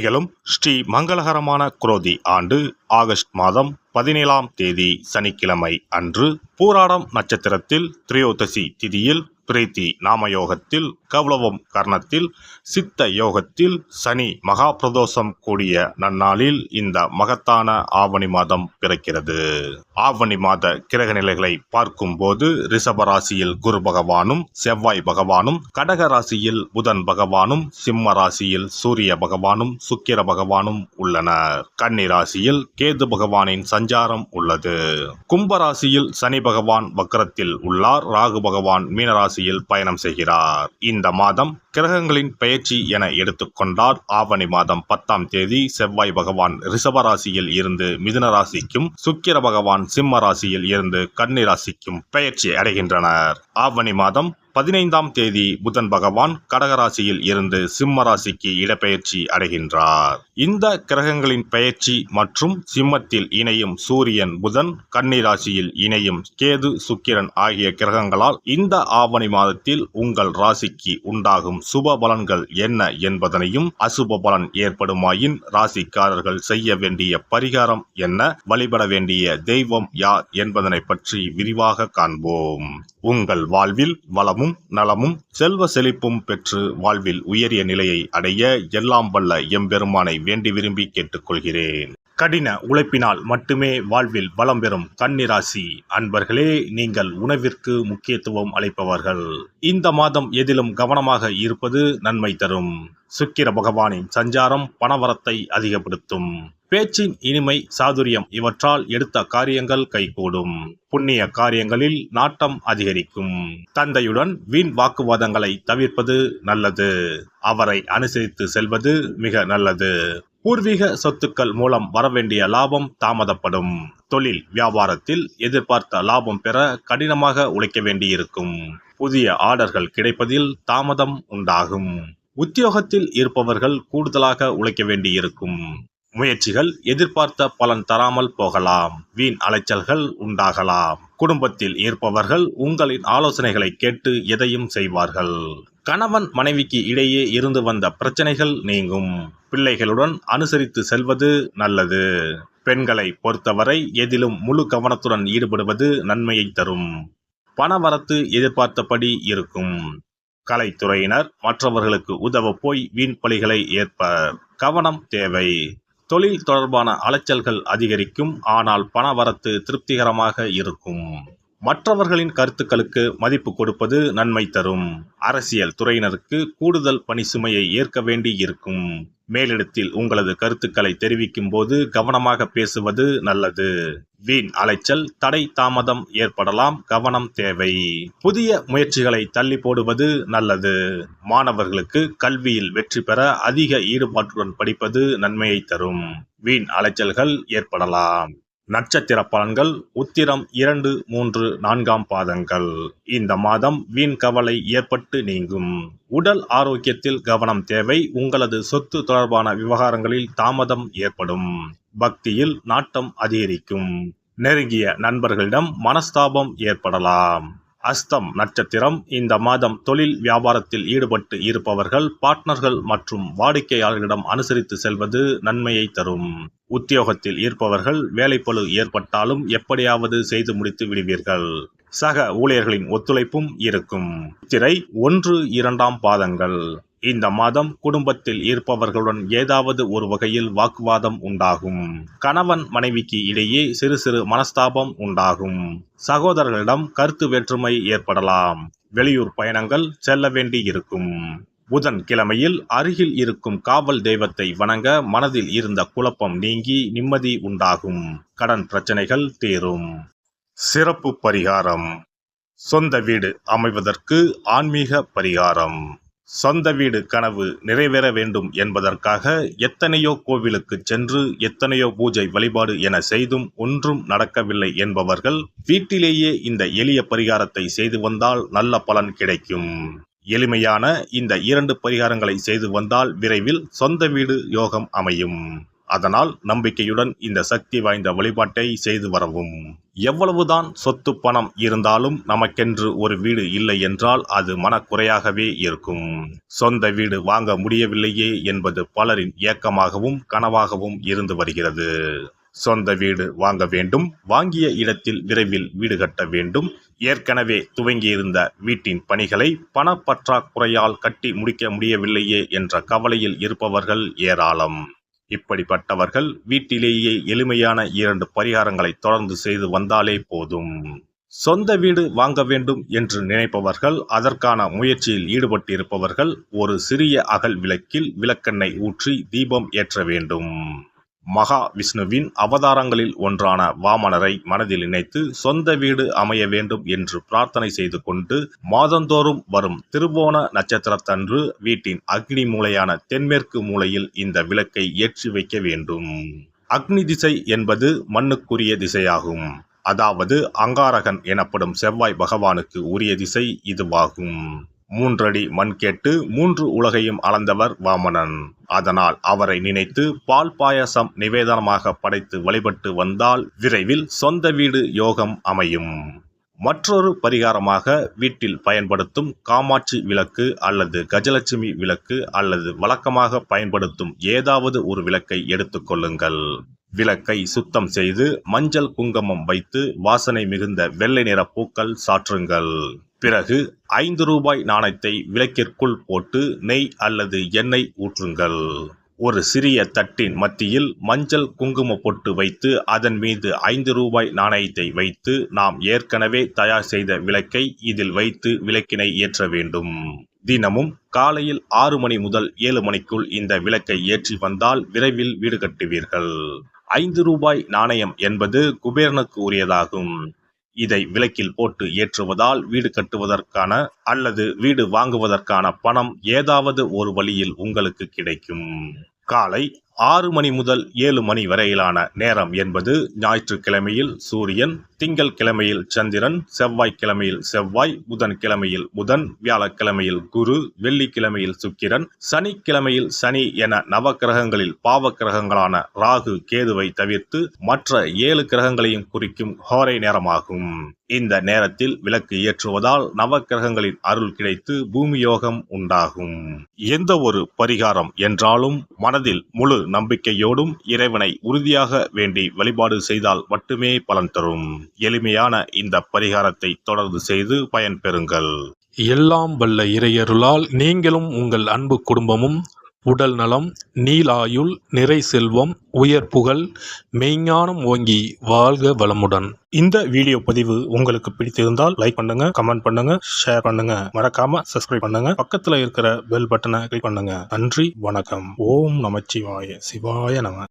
நிகழும் ஸ்ரீ மங்களகரமான குரோதி ஆண்டு ஆகஸ்ட் மாதம் 17ஆம் தேதி சனிக்கிழமை அன்று பூராடம் நட்சத்திரத்தில் திரையோதசி திதியில் பிரீத்தி நாமயோகத்தில் கௌளவம் கர்ணத்தில் சித்த யோகத்தில் சனி மகா பிரதோஷம் கூடிய நன்னாளில் இந்த மகத்தான ஆவணி மாதம் பிறக்கிறது. ஆவணி மாத கிரக நிலைகளை பார்க்கும்போது ரிஷப ராசியில் குரு பகவானும் செவ்வாய் பகவானும், கடக ராசியில் புதன் பகவானும், சிம்ம ராசியில் சூரிய பகவானும் சுக்கிர பகவானும் உள்ளனர். கன்னி ராசியில் கேது பகவானின் சஞ்சாரம் உள்ளது. கும்ப ராசியில் சனி பகவான் வக்ரத்தில் உள்ளார். ராகு பகவான் மீனராசியில் பயணம் செய்கிறார். இந்த மாதம் கிரகங்களின் பெயர்ச்சி என எடுத்துக்கொண்டால் ஆவணி மாதம் 10ஆம் தேதி செவ்வாய் பகவான் ரிஷப ராசியில் இருந்து மிதுன ராசிக்கும், சுக்கிர பகவான் சிம்ம ராசியில் இருந்து கன்னி ராசிக்கும் பெயர்ச்சி அடைகின்றனர். ஆவணி மாதம் 15ஆம் தேதி புதன் பகவான் கடகராசியில் இருந்து சிம்ம ராசிக்கு இடப்பெயர்ச்சி அடைகின்றார். இந்த கிரகங்களின் பெயர்ச்சி மற்றும் சிம்மத்தில் இணையும் சூரியன் புதன், கன்னி ராசியில் இணையும் கேது சுக்கிரன் ஆகிய கிரகங்களால் இந்த ஆவணி மாதத்தில் உங்கள் ராசிக்கு உண்டாகும் சுப பலன்கள் என்ன என்பதனையும், அசுப பலன் ஏற்படுமாயின் ராசிக்காரர்கள் செய்ய வேண்டிய பரிகாரம் என்ன, வழிபட வேண்டிய தெய்வம் யார் என்பதனை பற்றி விரிவாக காண்போம். உங்கள் வாழ்வில் வளமும் நலமும் செல்வ செழிப்பும் பெற்று வாழ்வில் உயரிய நிலையை அடைய எல்லாம் வல்ல எம்பெருமானை வேண்டி விரும்பி கேட்டுக்கொள்கிறேன். கடின உழைப்பினால் மட்டுமே வாழ்வில் வளம் பெறும் கன்னிராசி அன்பர்களே, நீங்கள் உணவிற்கு முக்கியத்துவம் அளிப்பவர்கள். இந்த மாதம் எதிலும் கவனமாக இருப்பது நன்மை தரும். சுக்கிர பகவானின் சஞ்சாரம் பணவரத்தை அதிகப்படுத்தும். பேச்சின் இனிமை சாதுரியம் இவற்றால் எடுத்த காரியங்கள் கைகூடும். புண்ணிய காரியங்களில் நாட்டம் அதிகரிக்கும். தந்தையுடன் வீண் வாக்குவாதங்களை தவிர்ப்பது நல்லது. அவரை அனுசரித்து செல்வது மிக நல்லது. பூர்வீக சொத்துக்கள் மூலம் வரவேண்டிய லாபம் தாமதப்படும். தொழில் வியாபாரத்தில் எதிர்பார்த்த லாபம் பெற கடினமாக உழைக்க வேண்டியிருக்கும். புதிய ஆர்டர்கள் கிடைப்பதில் தாமதம் உண்டாகும். உத்தியோகத்தில் இருப்பவர்கள் கூடுதலாக உழைக்க வேண்டியிருக்கும். முயற்சிகள் எதிர்பார்த்த பலன் தராமல் போகலாம். வீண் அலைச்சல்கள் உண்டாகலாம். குடும்பத்தில் இருப்பவர்கள் உங்களின் ஆலோசனைகளை கேட்டு எதையும் செய்வார்கள். கணவன் மனைவிக்கு இடையே இருந்து வந்த பிரச்சனைகள் நீங்கும். பிள்ளைகளுடன் அனுசரித்து செல்வது நல்லது. பெண்களை பொறுத்தவரை எதிலும் முழு கவனத்துடன் ஈடுபடுவது நன்மையை தரும். பணவரத்து எதிர்பார்த்தபடி இருக்கும். கலைத்துறையினர் மற்றவர்களுக்கு உதவ போய் வீண் பலிகளை ஏற்பர். கவனம் தேவை. தொழில் தொடர்பான அலைச்சல்கள் அதிகரிக்கும். ஆனால் பணவரத்து திருப்திகரமாக இருக்கும். மற்றவர்களின் கருத்துக்களுக்கு மதிப்பு கொடுப்பது நன்மை தரும். அரசியல் துறையினருக்கு கூடுதல் பணி சுமையை ஏற்க வேண்டி இருக்கும். மேலிடத்தில் உங்களது கருத்துக்களை தெரிவிக்கும் போது கவனமாக பேசுவது நல்லது. வீண் அலைச்சல் தடை தாமதம் ஏற்படலாம். கவனம் தேவை. புதிய முயற்சிகளை தள்ளி போடுவது நல்லது. மாணவர்களுக்கு கல்வியில் வெற்றி பெற அதிக ஈடுபாட்டுடன் படிப்பது நன்மையை தரும். வீண் அலைச்சல்கள் ஏற்படலாம். நட்சத்திர பலன்கள் உத்திரம் 2, 3, 4ஆம் பாதங்கள். இந்த மாதம் வீண் கவலை ஏற்பட்டு நீங்கும். உடல் ஆரோக்கியத்தில் கவனம் தேவை. உங்களது சொத்து தொடர்பான விவகாரங்களில் தாமதம் ஏற்படும். பக்தியில் நாட்டம் அதிகரிக்கும். நெருங்கிய நண்பர்களிடம் மனஸ்தாபம் ஏற்படலாம். அஸ்தம் நட்சத்திரம். இந்த மாதம் தொழில் வியாபாரத்தில் ஈடுபட்டு இருப்பவர்கள் பார்ட்னர்கள் மற்றும் வாடிக்கையாளர்களிடம் அனுசரித்து செல்வது நன்மையை தரும். உத்தியோகத்தில் இருப்பவர்கள் வேலைப்பளு ஏற்பட்டாலும் எப்படியாவது செய்து முடித்து விடுவீர்கள். சக ஊழியர்களின் ஒத்துழைப்பும் இருக்கும். சித்திரை 1, 2ஆம் பாதங்கள். இந்த மாதம் குடும்பத்தில் இருப்பவர்களுடன் ஏதாவது ஒரு வகையில் வாக்குவாதம் உண்டாகும். கணவன் மனைவிக்கு இடையே சிறு சிறு மனஸ்தாபம் உண்டாகும். சகோதரர்களிடம் கருத்து வேற்றுமை ஏற்படலாம். வெளியூர் பயணங்கள் செல்ல வேண்டி இருக்கும். புதன் கிழமையில் அருகில் இருக்கும் காவல் தெய்வத்தை வணங்க மனதில் இருந்த குழப்பம் நீங்கி நிம்மதி உண்டாகும். கடன் பிரச்சனைகள் தீரும். சிறப்பு பரிகாரம். சொந்த வீடு அமைவதற்கு ஆன்மீக பரிகாரம். சொந்த வீடு கனவு நிறைவேற வேண்டும் என்பதற்காக எத்தனையோ கோவிலுக்கு சென்று எத்தனையோ பூஜை வழிபாடு என செய்தும் ஒன்றும் நடக்கவில்லை என்பவர்கள் வீட்டிலேயே இந்த எளிய பரிகாரத்தை செய்து வந்தால் நல்ல பலன் கிடைக்கும். எளிமையான இந்த 2 பரிகாரங்களை செய்து வந்தால் விரைவில் சொந்த வீடு யோகம் அமையும். அதனால் நம்பிக்கையுடன் இந்த சக்தி வாய்ந்த வழிபாட்டை செய்து வரவும். எவ்வளவுதான் சொத்து பணம் இருந்தாலும் நமக்கென்று ஒரு வீடு இல்லை என்றால் அது மனக்குறையாகவே இருக்கும். சொந்த வீடு வாங்க முடியவில்லையே என்பது பலரின் ஏக்கமாகவும் கனவாகவும் இருந்து வருகிறது. சொந்த வீடு வாங்க வேண்டும், வாங்கிய இடத்தில் விரைவில் வீடு கட்ட வேண்டும், ஏற்கனவே துவங்கியிருந்த வீட்டின் பணிகளை பணப்பற்றாக்குறையால் கட்டி முடிக்க முடியவில்லையே என்ற கவலையில் இருப்பவர்கள் ஏராளம். இப்படிப்பட்டவர்கள் வீட்டிலேயே எளிமையான 2 பரிகாரங்களை தொடர்ந்து செய்து வந்தாலே போதும். சொந்த வீடு வாங்க வேண்டும் என்று நினைப்பவர்கள், அதற்கான முயற்சியில் ஈடுபட்டிருப்பவர்கள் ஒரு சிறிய அகல் விளக்கில் விளக்கெண்ணெய் ஊற்றி தீபம் ஏற்ற வேண்டும். மகா விஷ்ணுவின் அவதாரங்களில் ஒன்றான வாமனரை மனதில் நினைத்து சொந்த வீடு அமைய வேண்டும் என்று பிரார்த்தனை செய்து கொண்டு மாதந்தோறும் வரும் திருவோண நட்சத்திரத்தன்று வீட்டின் அக்னி மூலையான தென்மேற்கு மூலையில் இந்த விளக்கை ஏற்றி வைக்க வேண்டும். அக்னி திசை என்பது மண்ணுக்குரிய திசையாகும். அதாவது அங்காரகன் எனப்படும் செவ்வாய் பகவானுக்கு உரிய திசை இதுவாகும். 3 அடி மண் கேட்டு 3 உலகையும் அளந்தவர் வாமனன். அதனால் அவரை நினைத்து பால் பாயசம் நிவேதனமாக படைத்து வழிபட்டு வந்தால் விரைவில் சொந்த வீடு யோகம் அமையும். மற்றொரு பரிகாரமாக வீட்டில் பயன்படுத்தும் காமாட்சி விளக்கு அல்லது கஜலட்சுமி விளக்கு அல்லது வழக்கமாக பயன்படுத்தும் ஏதாவது ஒரு விளக்கை எடுத்துக்கொள்ளுங்கள். விளக்கை சுத்தம் செய்து மஞ்சள் குங்குமம் வைத்து வாசனை மிகுந்த வெள்ளை நிற பூக்கள் சாற்றுங்கள். பிறகு 5 ரூபாய் நாணயத்தை விளக்கிற்குள் போட்டு நெய் அல்லது எண்ணெய் ஊற்றுங்கள். ஒரு சிறிய தட்டின் மத்தியில் மஞ்சள் குங்கும பொட்டு வைத்து அதன் மீது 5 ரூபாய் நாணயத்தை வைத்து நாம் ஏற்கனவே தயார் செய்த விளக்கை இதில் வைத்து விளக்கினை ஏற்ற வேண்டும். தினமும் காலையில் 6 மணி முதல் 7 மணிக்குள் இந்த விளக்கை ஏற்றி வந்தால் விரைவில் வீடு கட்டுவீர்கள். 5 ரூபாய் நாணயம் என்பது குபேரனுக்கு உரியதாகும். இதை விளக்கில் போட்டு ஏற்றுவதால் வீடு கட்டுவதற்கான அல்லது வீடு வாங்குவதற்கான பணம் ஏதாவது ஒரு வழியில் உங்களுக்கு கிடைக்கும். காலை 6 மணி முதல் 7 மணி வரையிலான நேரம் என்பது ஞாயிற்றுக்கிழமையில் சூரியன், திங்கள் கிழமையில் சந்திரன், செவ்வாய்க்கிழமையில் செவ்வாய், புதன் கிழமையில் புதன், வியாழக்கிழமையில் குரு, வெள்ளிக்கிழமையில் சுக்கிரன், சனிக்கிழமையில் சனி என நவக்கிரகங்களில் பாவ கிரகங்களான ராகு கேதுவை தவிர்த்து மற்ற 7 கிரகங்களையும் குறிக்கும் ஹோரை நேரமாகும். இந்த நேரத்தில் விளக்கு ஏற்றுவதால் நவக்கிரகங்களின் அருள் கிடைத்து பூமி யோகம் உண்டாகும். எந்த ஒரு பரிகாரம் என்றாலும் மனதில் முழு நம்பிக்கையோடும் இறைவனை உறுதியாக வேண்டி வழிபாடு செய்தால் மட்டுமே பலன் தரும். எளிமையான இந்த பரிகாரத்தை தொடர்ந்து செய்து பயன்பெறுங்கள். எல்லாம் வல்ல இறையருளால் நீங்களும் உங்கள் அன்பு குடும்பமும் உடல் நலம், நீலாயுள், நிறை செல்வம், உயர் புகழ், மெய்ஞானம் ஓங்கி வாழ்க வளமுடன். இந்த வீடியோ பதிவு உங்களுக்கு பிடித்திருந்தால் லைக் பண்ணுங்க, கமெண்ட் பண்ணுங்க, ஷேர் பண்ணுங்க, மறக்காம சப்ஸ்கிரைப் பண்ணுங்க, பக்கத்துல இருக்கிற பெல் பட்டனை கிளிக் பண்ணுங்க. நன்றி, வணக்கம். ஓம் நமச்சிவாய, சிவாய நம.